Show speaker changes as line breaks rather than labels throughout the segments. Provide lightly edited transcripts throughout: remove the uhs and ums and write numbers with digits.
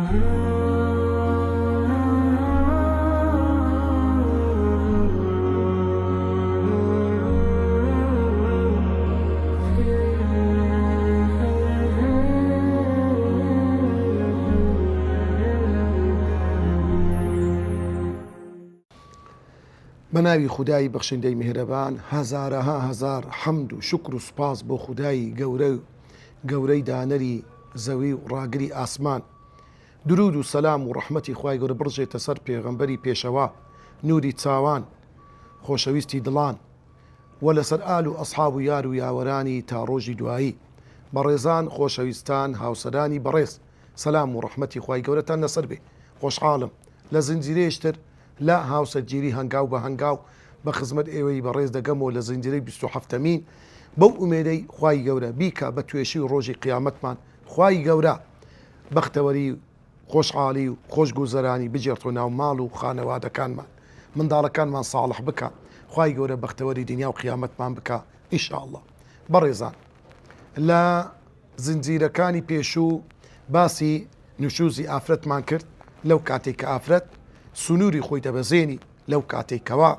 بەناوی خودایی بەخشندەی میهرەبان هەزارەها هەزار حەمد و شکر و سوپاس بۆ خودایی گەورەی دانەری زەوی و ڕاگری ئاسمان. درود و سەلام و ڕەحمەتی خوای گەورە بڕژێتە سەر پێغەمبەری پێشەوا، نوری چاوان، خۆشەویستی دڵان، و لەسەر ئال و ئەسحاب و یار و یاوەرانی تا ڕۆژی دوایی. بەڕێزان، خۆشەویستان، هاوسەرانی بەڕێز، سەلام و ڕەحمەتی خوای گەورەتان لەسەر بێ. خۆشحاڵم لە زنجیرەیەشتر لا هاوسەرگیری هەنگاو بە هەنگاو بە خزمەت ئێوەی بەڕێز دەگەمەوە لە زنجیرەی 27مین بەو ئومێدەی خوای گەورە بیکە بە توێشی و ڕۆژی قیامەتمان. خوای گەورە بەختەوەری و خۆشحاڵی و خۆشگوزەرانی بجێڕتۆ ناو ماڵ و خانەوادەکانمان، منداڵەکانمان ساڵح بکە. خوای گەورە بەختەوەری دنیا و قیامەتمان بکە ئینشاءالله. بەڕێزان، لە زنجیرەکانی پێشوو باسی نوشوزی ئافرەتمان کرد. لەو کاتێک کە ئافرەت سنووری خۆی دەبەزێنی، لەو کاتێکەوە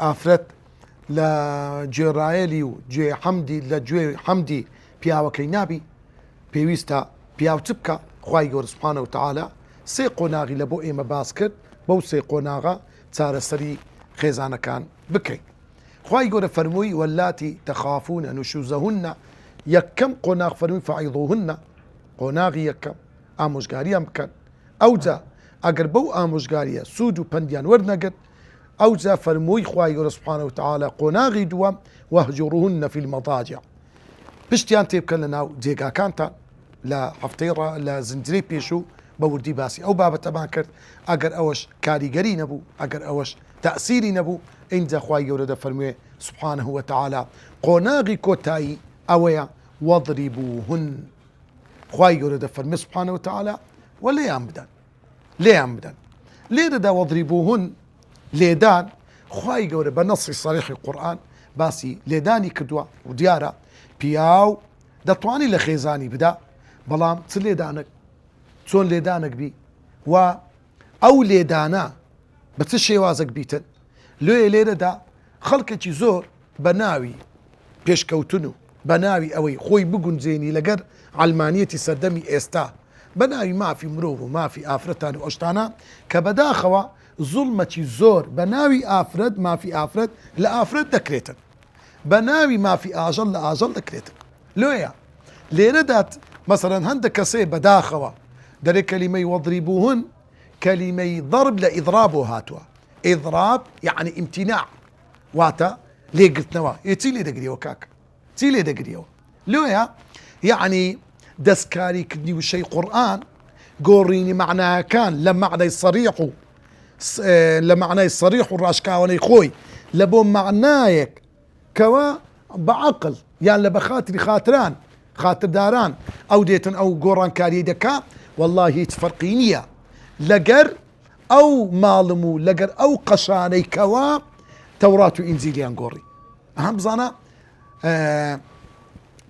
ئافرەت لە گوێڕایەلی و گوێ حەمدی لە گوێ حەمدی پیاوەکەی نابی، پێویستە پیاوچ بکە. خوای گەورە سوبحانە و تەعالا سێ قۆناغی لە بۆ ئێمە باس کرد، بەو سێ قۆناغە چارەسەری خێزانەکان بکەین. خوای گەورە فەرمووی وەلاتی تەخافونە نوشوزەهونە، یەکەم قۆناغ فەرمووی فەعیضوهونە، قۆناغی یەکەم ئامۆژگاریان بکەن. ئەوجا ئەگەر بەو ئامۆژگاریە سوود و پەندیان وەرنەگرت، ئەوجا فەرمووی خوای گەورە سوبحانە و تەعالا قۆناغی دووەم وەهجوڕوهونە فی المەضاجع، پشتیان تێبکەن لە ناو جێگاکانتان. لە هەفتەی لە زنجیرەی پێشوو بە وردی باسی ئەو بابەتەمان کرد. ئەگەر ئەوەش کاریگەری نەبوو، ئەگەر ئەوەش تەئسیری نەبوو، اینجا خوای گەورە دەفەرموێ سوبحانه و تەعالا قۆناغی کۆتایی ئەوەیە وەضریبوهن. خوای گەورە دەفەرمێ سوبحانه و تەعالا و لێیان بدەن. لێرەدا وەضریبوهن لێدان، خوای گەورە بە نەسی سەریحی قورئان باسی لێدانی کردووە و دیارە پیاو دەتوانی لە خێزانی بدا، بەڵام چ لێدانێک چۆن لێدانێک بی و ئەو لێدانە بە چ شێوازێک بیتن. لێرەدا خەڵکێکی زۆر بە ناوی پێشکەوتن و بە ناوی ئەوەی خۆی بگونجێنی لەگەر عەلمانیەتی سەردەمی ئێستا، بە ناوی مافی مرۆڤ و مافی ئافرەتان و ئەشتانە، کە بەداخەوە زوڵمەکی زۆر بە ناوی ئافرەت، مافی ئافرەت لە ئافرەت دەکرێتن، بە ناوی مافی ئاژەڵ لە ئاژەڵ دەکرێتن. لۆیە لێرەدات مەسەڵەن هەندێک کەسێ بەداخەوە دەرێ کەلیمەی وەضریبوهن کەلیمەی ضەرب لە ئیضراب بۆ هاتووە. ئیضراب یعنی ئیمتیناع، واتە لێگرتنەوە. چی لێ دەگریەوە کاکە؟ چی لێ دەگریەوە؟ لۆیە یعنی دەستکاریکردنی وشەی قورئان گۆڕینی معناکان لە معنای سەریح و لە معنای سەریح و ڕاشکاوانەی خۆی لە بۆ معنایەک کەوا بەعەقل یان لە بەخاتری خاترداران ئەو دێتن ئەو گۆڕانکاری دەکا. والله هیچ فەرقی نییە لەگەر ئەو ماڵم و لەگەر ئەو قەشانەی کەوا تەورات و ئینجیلیان گۆڕی. ئەهم بزانە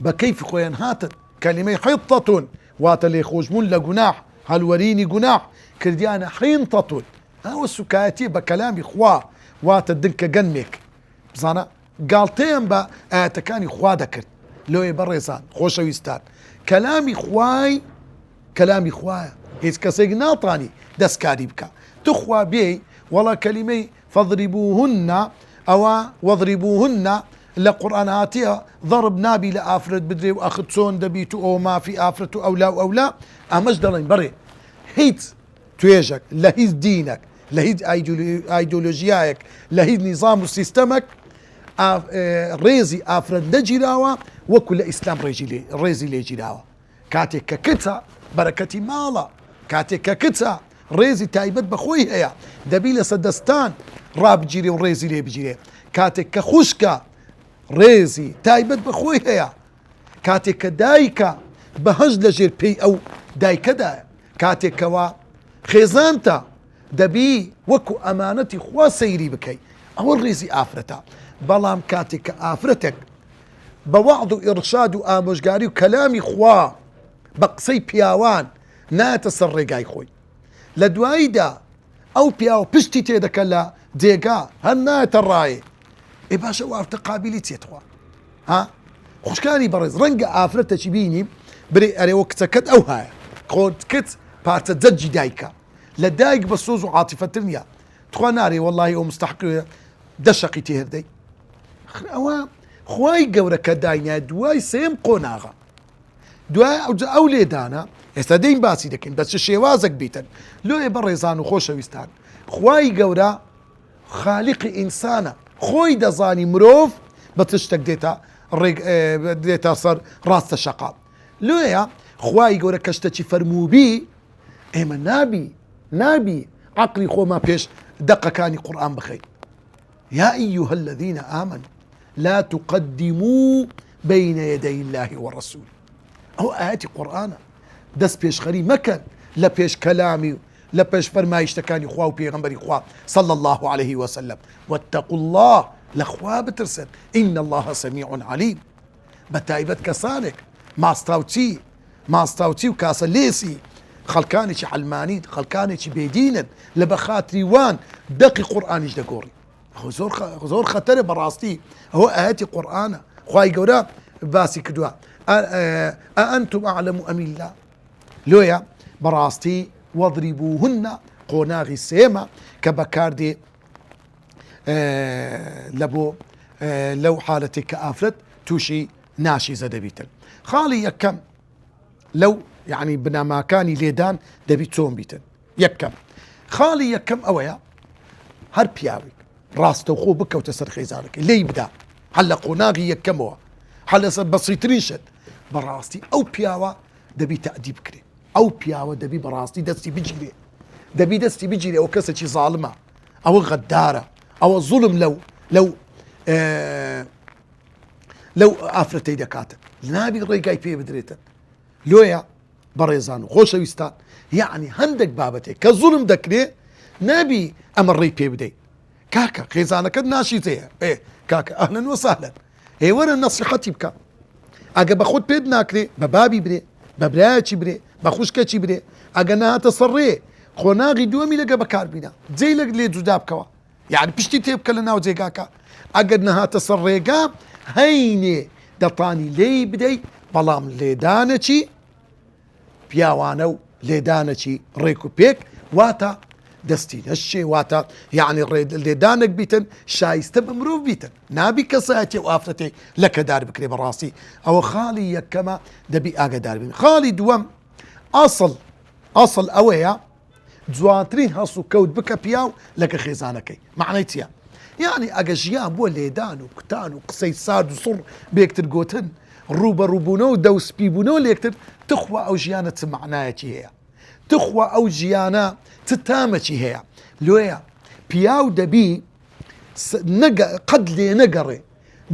بە کەیفی خۆیان هاتن کەلیمەی حیطەتون واتە لێخۆشبوون لە گوناح، هەلوەرینی گوناح کردیانە حینتەتون. ئەوە سوکایەتی بە کەلامی خوا، واتە دنکە گەنمێک. بزانە گاڵتەیان بە ئاەتەکانی خوا دەکرد. لۆیە بەڕێزان خۆشەویستان، کەلامی خوای کەلامی خوایە، هیچ کەسێک ناتوانی دەستکاری بکە. تخوا بێی وەڵا کەلیمەی فەضریبوهن ئەوە وەضریبوهن لە قورئان هاتیە ضەرب نابی لە ئافرەت بدرێ و ئەخ چۆن دەبیت و ئەو مافی ئافرەت و ئەولا ئەمەش دەڵێن بەڕێ هیچ توێژێک لە هیچ دینێک، لە هیچ ئایدۆلۆژیایەک، لە هیچ نیزام و سیستەمێک ڕێزی ئافرەت نەگیراوە وەکو لە ئیسلام ڕێزی لێگیراوە. کاتێک کە کچە بەرەکەتی ماڵە، کاتێک کە کچە ڕێزی تایبەت بەخۆی هەیە، دەبی لەسەر دەستان ڕابگیرێ و ڕێزی لێ بگیرێ. کاتێک کە خوشکە ڕێزی تایبەت بەخۆی هەیە. کاتێک کە دایکە بەهەژ لەژێر پێی ئەو دایکەدایە. کاتێکەوە خێزانتە دەبی وەکو ئەمانەتی خوا سەیری بکەی. ئەوە ڕێزی ئافرەتە. بەڵام کاتێک کە ئافرەتێک بە وەعد و ئیرشاد و ئامۆژگاری و کەلامی خوا بە قسەی پیاوان ناتە سەر ڕێگای خۆی لە دواییدا ئەو پیاوە پشتی تێدەکە لە جێگا هەر ناتە ڕایێ ئێ باشە وافتە قابلی چێتخوا ها خوشکانی بەڕێز ڕەنگە ئافرەتەکی بینیم برێ ئەرێوە کچەکەت ئەو هایە خۆت کچ پارچە جەرجی دایکە لە دایک بە سۆز و عاتیفەتر نییە تخوا نارێ وەڵڵاهی ئەو مستحقە دەشەقی تێهێردەی ئەوە خوای گەورە کە داینە دوای سێم قۆناغا دوای ئەو لێدانە ئێستا دەین باسی دەکەین بە چ شێوازێک بیتن لۆیە بە ڕێزان و خۆشەویستان خوای گەورە خالیقی ئینسانە خۆی دەزانی مرۆڤ بە چ شتێک دێتە سەر ڕاستە شەقا لۆیە خوای گەورە کە شتێکی فەرمووبی ئێمە نابی عەقلی خۆمان پێش دەقەکانی قورئان بخەین يا أيها الذين آمنوا لا تقدموا بين يدي الله والرسول أو آيات القرآن دس بيش خري مكان لا بيش كلامي لا بيش فرمايش تكاني خواه وبيغنبري خواه صلى الله عليه وسلم واتقوا الله لخواه بترسل إن الله سميع عليم بتايبت كسانك ما استوتي وكاسا ليسي خلكانش علماني خلكانش بيدينا لبخاتري وان دقي قرآنش دقوري زۆر خەتەرە بەڕاستی ئەوە ئاەتی قورئانە خوای گەورە باسی کردووە ئەئەنتم ئەعلەم ئەم الله لۆیە بەڕاستی وەضریبوهن قۆناغی سێمە کە بەکاردێ لە بۆ لەو حالەتێک کە ئافرەت تووشی ناشیزە دەبیتن خاڵی یەکەم لەو یعنی بناماکانی لێدان دەبی چۆن بیتن یەکەم خاڵی یەکەم ئەوەیە هەر پیاوی ڕاستە خۆ بکەوتە سەر خێزانەکەی لی بدا هەل لە قۆناغی یەکەمەوە هەل لە بەسیترین شت بەڕاستی ئەو پیاوە دەبی تەعدیب بکرێ ئەو پیاوە دەبی بەڕاستی دەستی بگیرێ دەبی دەستی بگیرێ ئەو کەسێکی زاڵمە ئەوە غەدارە ئەوە زوڵم لەو ئافرەتەی دەکاتن نابی ڕێگای پێ بدرێتن لۆیە بەڕێزان و خۆشەویستان یعنی هەندێک بابەتێک کە زوڵم دەکرێ نابی ئەمە ڕێی پێ بدەیت کاکە خێزانەکەت ناشیزەیە کاکە ئەهلەن وەسەهلەن ئێوەرە نەسیحەتی بکە ئەگە بە خۆت پێت ناکرێ بە بابی برێ بە برایەکی برێ بە خوشکەکی برێ ئەگە نهاتە سەر ڕێ خۆناغی دووەمی لەگە بەکاربینە جێی لێ جودا بکەوە یعنی پشتی تێ بکە لە ناو جێگاکە ئەگەر نەهاتە سەر ڕێگا هەینێ دەتانی لێی بدەیت بەڵام لێدانەچی پیاوانە و لێدانەچی ڕێک و پێک واتە دەستی نەشێ واتە یعنی لێدانێک بیتن شایستە بە مرۆڤ بیتن نابی کەسایەتی و ئافرەتێک لەکەدار بکرێ بەڕاستی ئەوە خاڵی یەکەمە دەبی ئاگادار بین خاڵی دووەم ئەسڵ ئەوەیە جوانترین هەڵس و کەوت بکە پیاو لەگە خێزانەکەی معنەی چییە یعنی ئەگە ژیان بۆ لێدان و کوتان و قسەی سارد و سوڕ بێکتر گۆتن ڕوبەڕووبوونەوە و دەوسپیبوونەوە لێکتر تخوا ئەو ژیانە چ معنایەکی هەیە تخوا ئەو ژیانە چ تامەکی هەیە لۆیە پیاو دەبی قەت لێ نەگەڕێ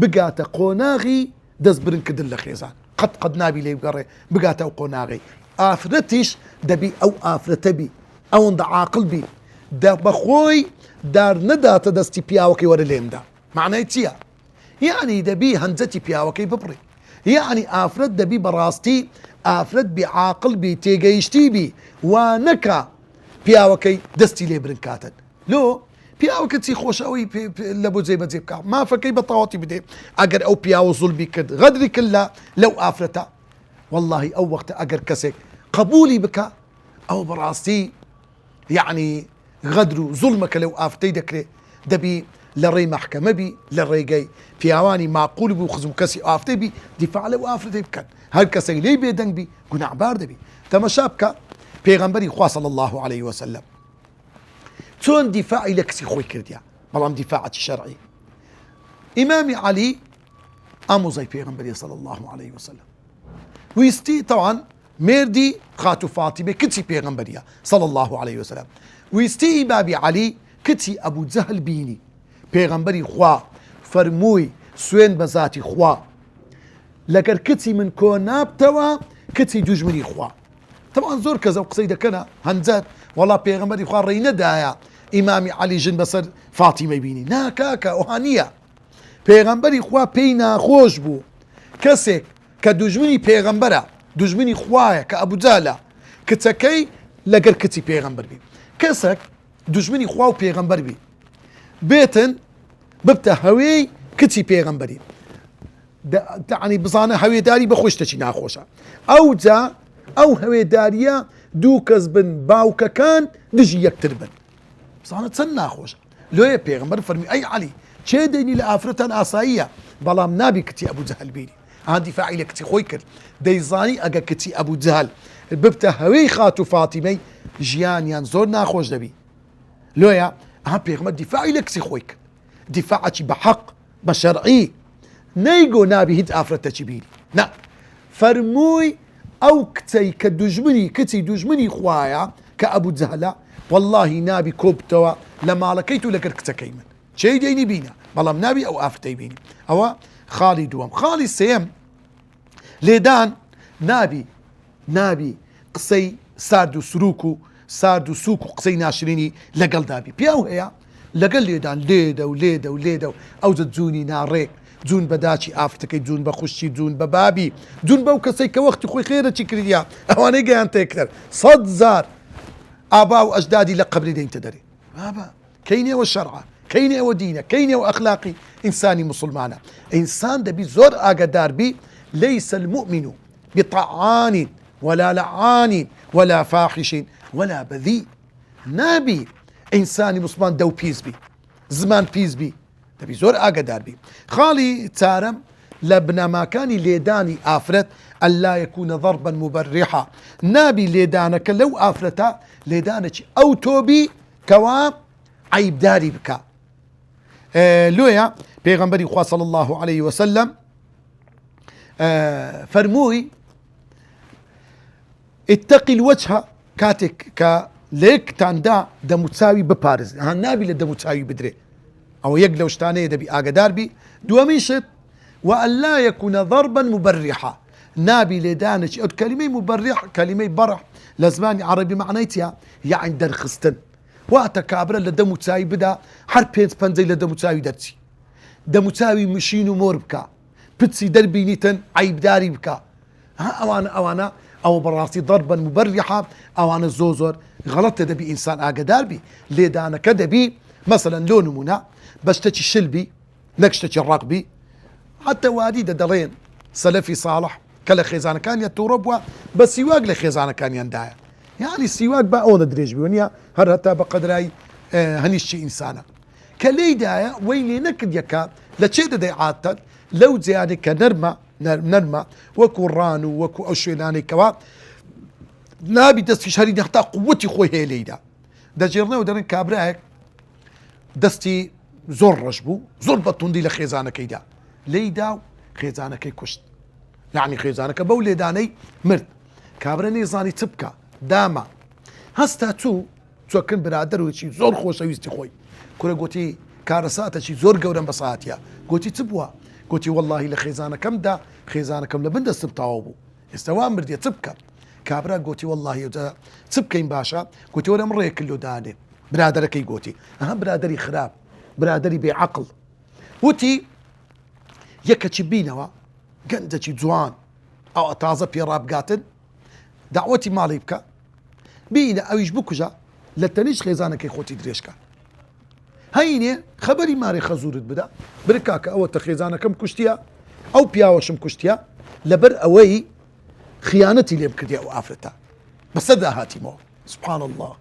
بگاتە قۆناغی دەست برنکردن لە خێزان قەت نابی لێ بگەڕێ بگاتە ئەو قۆناغی ئافرەتیش دەبی ئەو ئافرەتە بی ئەوەندە عاقڵ بی بەخۆی دار نەداتە دەستی پیاوەکەی وەرە لێمدا معنای چییە یعنی دەبی هەنجەتی پیاوەکەی ببڕی یعنی ئافرەت دەبی بەڕاستی ئافرەت بی عاقڵ بی تێگەیشتی بی وانەکە پیاوەکەی دەستی لێ برنکاتن لۆ پیاوەکە چی خۆشەوەی لە بۆ جێبەجێ بکە مافەکەی بە تەواتی بدێ ئەگەر ئەو پیاوە زوڵبی کرد غەدری کرد لەو ئافرەتە واللهی ئەو وەختە ئەگەر کەسێک قبولی بکە ئەو بەڕاستی یعنی غەدر و زوڵمەکە لەو ئافرەتەی دەکرێت دەبی لە ڕێی مەحکەمە بی لە ڕێگەی پیاوانی معقول بوو خزم کەسی ئافرەتەی بی دیفاع لەو ئافرەتەی بکەن هەر کەسێک لێی بێدەنگ بی گوناحبار دەبی تەماشا بکە پێغەمبەری خوا صلی الله عليه وسلم چۆن دیفاعی لە کچی خۆی کردیا بەڵام دیفاعەتی شەرعی ئیمامی عەلی ئامۆزای پێغەمبەری صلی الله عليه وسلم ویستی طبعا مێردی خاتو فاتیمە کچی پێغەمبەریە صلی الله عليه وسلم ویستی بابی عەلی کچی ئەبوو جەهل بینی پێغەمبەری خوا فەرمووی سوێن بە ذاتی خوا لەگەر کچی من کۆ نابتەوە کچی دوژمنی خوا طبعا زۆر کەس ئەو قسەی دەکەنە هەنجەر وەڵا پێغەمبەری خوا ڕێی نەدایە ئیمامی عەلی ژن بەسەر فاتیمەی بینی ناکاکە ئەوها نییە پێغەمبەری خوا پێی ناخۆش بوو کەسێک کە دوژمنی پێغەمبەرە دژمنی خوایە کە ئەبوو جەهلە کچەکەی لەگەر کچی پێغەمبەر بی کەسێک دژمنی خوا و پێغەمبەر بی بێتن ببتە هەوێی کچی پێغەمبەری تعني بزانە هەوێداری بە خۆشتەچی ناخۆشە ئەو هەوێداریە دوو کەس بن باوکەکان دژی یەکتر بن بزانە چەند ناخۆشە لۆیە پێغەمبەر فەرمی ئەی عەلی چێ دەینی لە ئافرەتان ئاساییە بەڵام نابی کچی ئەبوو جەهل بیری دیفاعی لە کچی خۆی کرد دەیزانی ئەگە کچی ئەبوو جەهل ببتە هەوێی خات و فاتیمەی ژیانیان زۆر ناخۆش دەبی لۆیە پێغەمبەر دیفاعی لە کچی خۆی کرد دیفاعی بە حەق بە شەرعی نەیگۆ نابی هیچ ئافرەتەکی بیری نا فەرمووی ئەو کچەی کە دوژمنی کچی دوژمنی خوایە کە ئەبوو جەهلە واللهی نابی کۆبتەوە لە ماڵەکەی تو لەگەر کچەکەی من چێی دەینی بینە بەڵام نابی ئەو ئافرەتەی بینی ئەوە خاڵی دووەم خاڵی سێم لێدان نابی قسەی سارد و سروک و سارد و سوک و قسەی ناشرینی لەگەڵ دابی پیاو هەیە لەگەڵ لێدان لێدە و ئەو جوونی ناڕێک جون بە داچی ئافرەتەکەی جون بە خوشتی جون بە بابی جون بەو کەسەی کە وەختی خۆی خێرەی کردیا ئەوانەی گەیان تێکتر 100,000 ئابا و ئەجدادی لە قبری دەینتە دەرێ بابا کەینێوە شەرعە کەینێوە دینە کەینێوە ئەخلاقی ئینسانی مسلمانە ئینسان دەبی زۆر ئاگادار بی ليس المؤمن بطعان ولا لعان ولا فاحش ولا بذيء نابي ئینسانی مسلمان دەو پیس بی زمان پیس بی دەبی زۆر ئاگادار بی خاڵی چارەم لە بنەماکانی لێدانی ئافرەت ئەللا یەکونە ضەربا مبەرحا نابی لێدانەکە لەو ئافرەتە لێدانێکی ئەو تۆبی کەوا عیبداری بکە لۆیە پێغەمبەری خوا صلی الله عليه وسلم فەرمووی اتقی الوجه کاتێک کە لەیەکتاندا دەموچاوی بپارێز نابی لە دەموچاوی بدرێ ئەو یەک لەو شتانەیە دەبی ئاگادار بی دووەمیشت وألا يكون ضربا مبرحا نابي لێدانێکی ئەو کەلیمەی مبرح کەلیمەی بەڕح لە زمانی عەرەبی معنەیتیە یعنی دەرخستن واتە کابرا لە دەموچاوی بدا هەر پێنج پەنجەی لە دەموچاوی دەرچی دەموچاوی مشین و مۆر بکە پچی دەربینیتن عیبداری بکە ئەوانە ئەو بەڕاستی ضربا مبرحا ئەوانە زۆر غەڵەتە دەبی ئینسان ئاگادار بی لێدانەکە دەبی مەسەلەن لۆ نمونە بە شتێکی شلبی نەک شتێکی ڕەقبی حتى وادي دەڵێن سەلەفی صالح کە لە خێزانەکانیان تووڕە بووە بە سیواک لە خێزانەکانیاندایە یعنی سیواک بە ئەوەنە درێژ بوونیە هەر هەتا بە قەدرای هەنیشتی ئینسانە کە لێیدایە وەی لێ نەکردیەکە لە چێ دەدەی عاتەت لەو جیانێک کە نەرمە وەکو ڕان و وەکو ئەو شوێنانێکەوە نابی دەستی شەری هەتا قووەتی خۆی هەیە لێیدا دەجێڕنەوە دەڵێن کابرایەک دەستی زۆر ڕەش بوو زۆر بەتوندی لە خێزانەکەیدا لێیدا و خێزانەکەی کوشت یعنی خێزانەکە بەو لێدانەی مرد کابرا نێزانی چ بکە داما هەستا چۆکن برادەرێکی زۆر خۆشەویستی خۆی کورە گوتی کارەساتێکی زۆر گەورەم بە ساعتیە گوتی چ بووە گوتی واللهی لە خێزانەکەمدا خێزانەکەم لە بن دەستم تاوا بوو ئێستا وا مردیە چ بکە کابرا گوتی واللهی چ بکەین باشە گوتی وەرە من ڕێک کلۆ دانێ برادەرەکەی گوتی ئەها برادەری خراپ برادەری بێعەقڵ وتی یەکەچی بینەوە گەنجێکی جوان ئەو تازە پێڕابگاتن داوەتی ماڵی بکە بینە ئەویش بکوژە لە تەنیش خێزانەکەی خۆتی درێژکە هەینێ خەبەری ماری خەزورت بدە برکاکە ئەوە تە خێزانەکەم کوشتیە ئەو پیاوەشم کوشتیە لەبەر ئەوەی خیانەتی لێم کردی ئەو ئافرەتە بەسەر داهاتیمەوە سبحان الله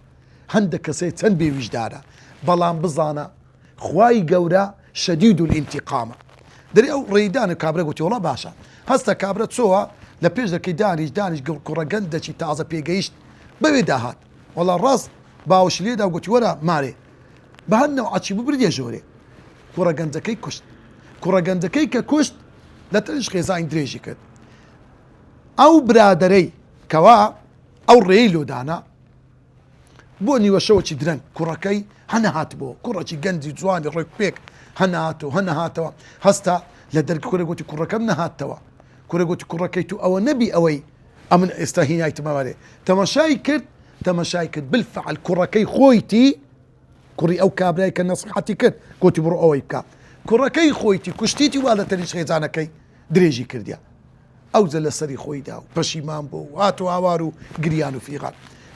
هەندێک کەسەی چەند بێویژدارە بەڵام بزانە خوای گەورە شەدید الانتقامە دەری ئەو ڕێدانە کابرا گوتی وڵا باشە هەستە کابرا چۆوە لە پێش دەکەی دانیش کوڕەگەندێکی تازە پێگەیشت بەوێ داهات وەڵا ڕاست باوش لێدا گوتی وەرە مارێ بە هەر نەوعەچی ببردێ ژۆرێ کوڕەگەنجەکەی کوشت کوڕەگەنجەکەی کە کوشت لە تەنیش خێزانی درێژی کرد ئەو برادەرەی کەوا ئەو ڕێی لۆدانە بۆ نیوە شەوەکی درەنگ کوڕەکەی هەنە هات بۆ کوڕەکی گەنجی جوانی ڕێک پێک هەنەهاتەوە هەستا لە دەرگی کوڕە گوتی کوڕەکەم نەهاتەوە کوڕە گوتی کوڕەکەی تو ئەوە نەبی ئەوەی ئەمن ئێستا هینای تمەوارێ تەماشای کرد بالفعل کوڕەکەی خۆیتی کوڕی ئەو کابرای کە نەسیحەتی کرد گوتی بڕۆ ئەوەی بکە کوڕەکەی خۆیتی کوشتیتی وا لە تەنیش خێزانەکەی درێژی کردیا ئەو جە لە سەری خۆیدا و پەشیمان بۆ و هات و هاوار و گریان و فیغان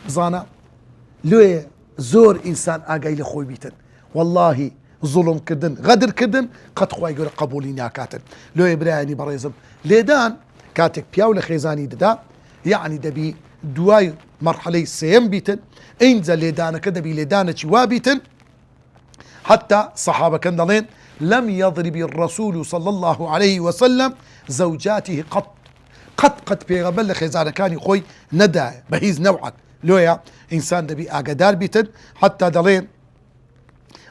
بزانە لێ زۆر ئینسان ئاگای لە خۆی بیتن واللهی زوڵم کردن غەدر کردن قەت خوای گەورە قبولی ناکاتن لێ برایانی بەڕێزم لێدان کاتێک پیاو لە خێزانی دەدا یعنی دەبی دوای مرحلەی سێم بیتن ئینجا لێدانەکە دەبی لێدانەکی وا بیتن حتى صحابة كان دلين لم يضرب الرسول صلى الله عليه وسلم زوجاته قد بيغبل خزانة كان خوي ندى بهيز نوعك لويا إنسان دبي أقدار بيتن حتى دلين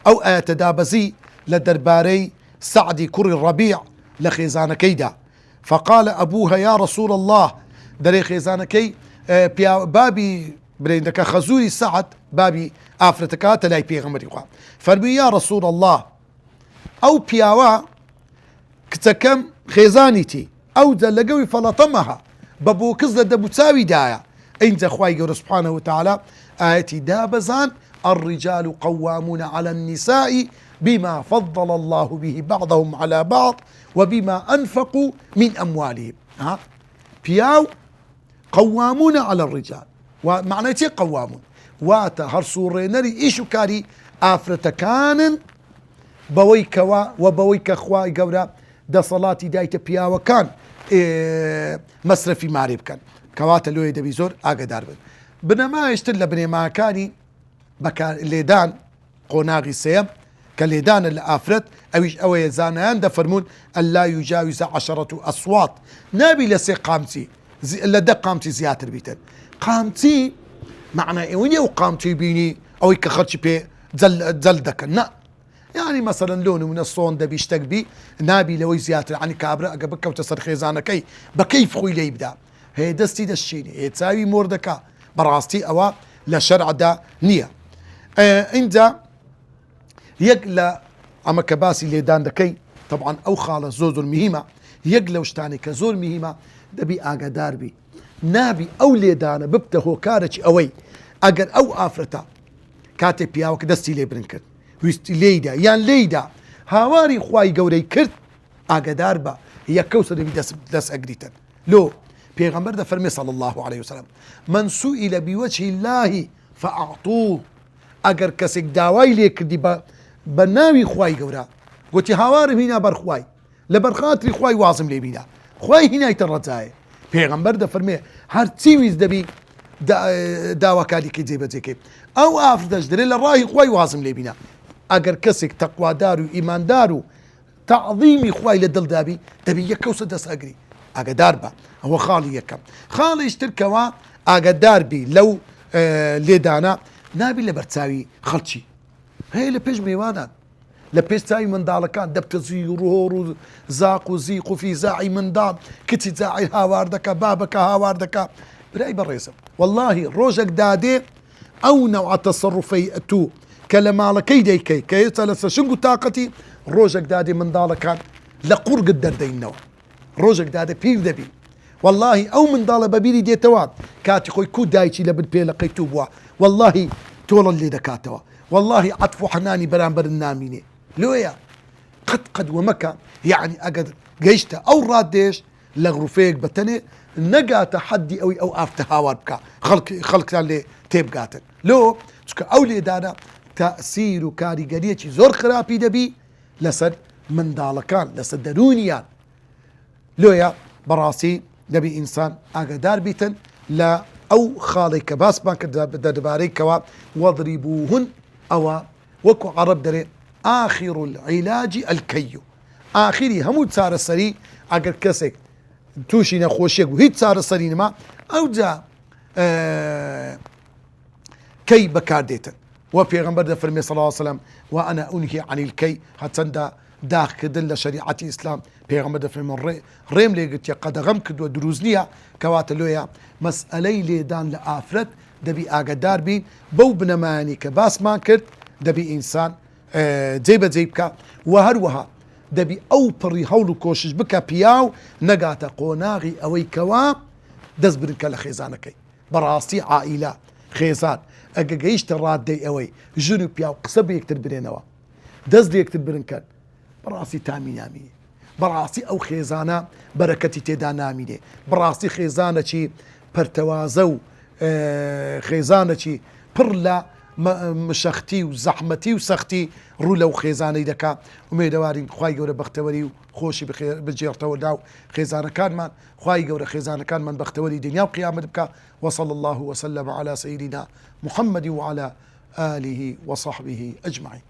أو أتدابزي لدرباري سعدي كر الربيع لخزانة كيدا فقال أبوها يا رسول الله دري خزانة كي بابي بريندك خزوري سعد بابي ئافرەتەکە لای پێغەمبەری خوا فەرمووی یا رسول الله ئەو پیاوە کچەکەم خێزانیتی ئەو جە لەگەوی فەڵەتەمەها بە بۆ کەس لە دەبوچاویدایە ئینجا خوای گەورە سبحانه وتعالى ئاەتی دابەزان الرجال قوامون على النساء بما فضل الله به بعضهم على بعض وبما أنفقوا من أموالهم پیاو قوامون على الرجال ومعنى چی قوامون واتە هەرسوڕێنەری ئیش و کاری ئافرەتەکانن بەوەی کەوا و بەوەی کە خوای گەورە دەسەڵاتی دایتە پیاوەکان مەسرەفی مارێ بکەن کەواتە لۆی دەبی زۆر ئاگدار بن بنەمایشتر لە بنێماکانی لێدان قۆناغی سێم کە لێدانە لە ئافرەت ئەویش ئەوەیە زانایان دەفەرمون ئەلا یوجاویزە عەشەرەت ئەسوات نابی لە سێ قامچی لە دە قامچی زیاتر بیتن قامچی معنى ئێوەنیە و قامچی بینی ئەوەی کە خەرچی پێ جەل دەکەن نا يعني مثلا لونه من الصون دبي يشتكبي نابي لو زياتر يعني كابرا قبك وتصر خيزانكي بكيف خوي لي يبدا هي دستي دشيني هي تساوي موردكا براستي او لا شرع دا نيه عند يقلا اما كباسي اللي دان دكي طبعا او خاله زوزر مهمه يقلا وشتاني كزور مهمه دبي اقدار بي نابي او ليدانا ببته كارتش اوي اگر او افرتا كاتب بياوك دستي لي برنكت ويستي ليدا يان ليدا هاواري خواي قوري كرت اقدار با هي كوسر بي دس اقريتن لو پیغمبر ده فرمي صلى الله عليه وسلم من سئل بوجه الله فاعطوه اگر كسك داواي لي كردي بناوي خواي قورا قلت هاواري هنا بر خواي لبرخاتري خواي واصم لي بينا خواي هنا يترزاي پیغمبر ده فرمي هر تيويز دبي داوا كالي كي جيبه جيكي او افردش دري للراي خواي واصم لي بينا اگر كسك تقوى دارو ايمان دارو تعظيمي خواي لدل دابي دبي يكوسه دس اقري اقدار با هو خالي يكم خالي اشتركوا اقدار بي لو ليدانا نابي لبرتساوي خلشي هي لبيج ميوانا لبيج تاوي من دالكان دبت زيرور زاق وزيق في زاعي من دال كتي زاعي هاواردك بابك هاواردك براي بالريسم والله روجك دادي او نوع تصرفي اتو كلمالكي ديكي كي ثلاثه شنقو طاقتي روجك دادي من دالكان لقرق الدردين النوع روجك دادي بيف دبي والله او من دال ببيري دي تواد كاتي خوي كو دايتي لبن بي لقيتو بوا والله طول اللي دكاتوا والله عطفو حناني برانبر الناميني لويا قد ومكا يعني اقد قيشتا او راديش لغرفيك بتني نقا تحدي اوي او افتها واربكا خلق اللي تيبقاتن لو تشكا اولي دانا تأثير كاريغانيتي زور خرابي دبي لسد من دالكان لسد درونيان لويا براسي دبي انسان اقدار بيتن لا او خالي كباس بانك دباري كوا واضربوهن او وكو عرب دري اخر العلاج الكيو اخري همود صار السري اگر كسك توشي نخوشيك وهيت صار السري ما او جا كي بكارديتن وبيغمبر ده فرمي صلى الله عليه وسلم وانا انهي عن الكي حتى داخ كدل شريعه الاسلام بيغمبر ده فرمي ريم لي قلت قد غمكد ودروزنيها كواتلويا مسألي لي دان لافرت دبي اقدار بين بو بنماني كباس ما كرت دبي انسان جيبه جيبك وهروها دبي او بري هولو كوشش بكا بياو نقاتا قوناغي اوي كوا دز برنك لخيزانكي براسي عائله خيزان اقاقيش ترادي اوي جنو بياو قصب يكتر برينوا دز لي يكتر برنكن براسي تامي نامي بەڕاستی ئەو خێزانە بەرەکەتی تێدا نامینێ، بەڕاستی خێزانەکی پەرتەوازە و خێزانەکی پڕ لە مشەختی و زەحمەتی و سەختی ڕوو لەو خێزانەی دەکا. ومێدەوارین خوای گەورە بەختەوەری و خۆشی بجێڕتەوە لاو خێزانەکانمان، خوای گەورە خێزانەکانمان بەختەوەری دنیا و قیامەت بکە. وصلى الله وسلم على سيدنا محمد وعلى آله وصحبه أجمعين.